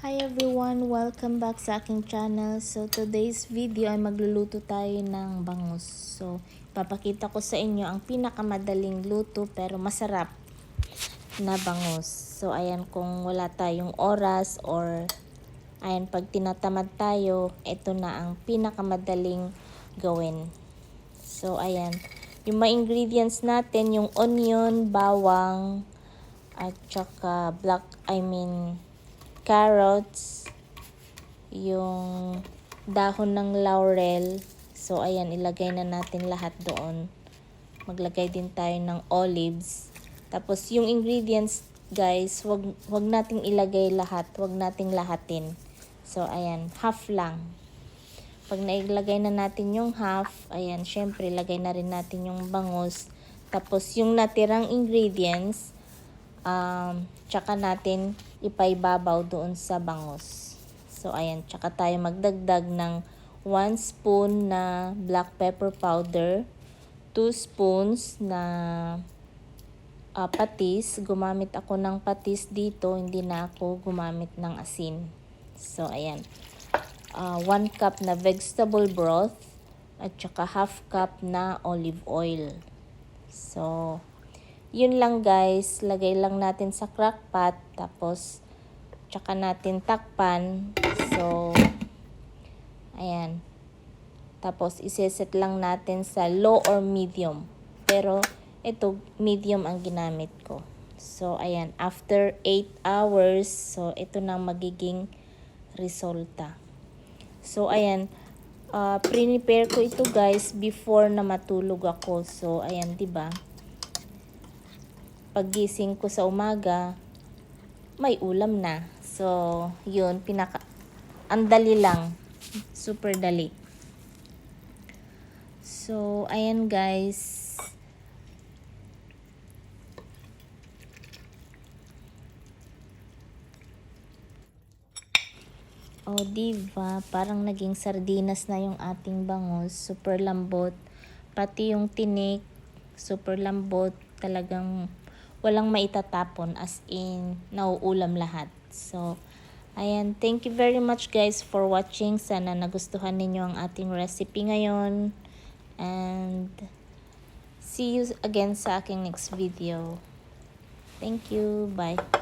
Hi everyone! Welcome back sa aking channel. So today's video ay magluluto tayo ng bangus. So ipapakita ko sa inyo ang pinakamadaling luto pero masarap na bangus. So ayan, kung wala tayong oras or ayan, pag tinatamad tayo, ito na ang pinakamadaling gawin. So ayan, yung mga ingredients natin, yung onion, bawang, at saka carrots, yung dahon ng laurel. So ayan, ilagay na natin lahat doon. Maglagay din tayo ng olives. Tapos yung ingredients, guys, wag nating ilagay lahat, wag nating lahatin. So ayan, half lang. Pag nailagay na natin yung half, ayan, syempre lagay na rin natin yung bangus. Tapos yung natirang ingredients, tsaka natin ipaibabaw doon sa bangus. So ayan, tsaka tayo magdagdag ng 1 spoon na black pepper powder, 2 spoons na patis. Gumamit ako ng patis dito, hindi na ako gumamit ng asin. So ayan, 1 cup na vegetable broth at saka half cup na olive oil. So yun lang guys, lagay lang natin sa crock pot, tapos tsaka natin takpan. So ayan, tapos iseset lang natin sa low or medium, pero ito medium ang ginamit ko. So ayan, after 8 hours, so ito na magiging resulta. So ayan, prepare ko ito guys before na matulog ako. So ayan, 'di ba? Paggising ko sa umaga, may ulam na. So, yun, ang dali lang. Super dali. So, ayan guys. O, diba? Parang naging sardinas na yung ating bangus. Super lambot. Pati yung tinik, super lambot. Talagang walang maitatapon, as in nauulam lahat. So ayan, thank you very much guys for watching. Sana nagustuhan ninyo ang ating recipe ngayon, and see you again sa aking next video. Thank you, bye.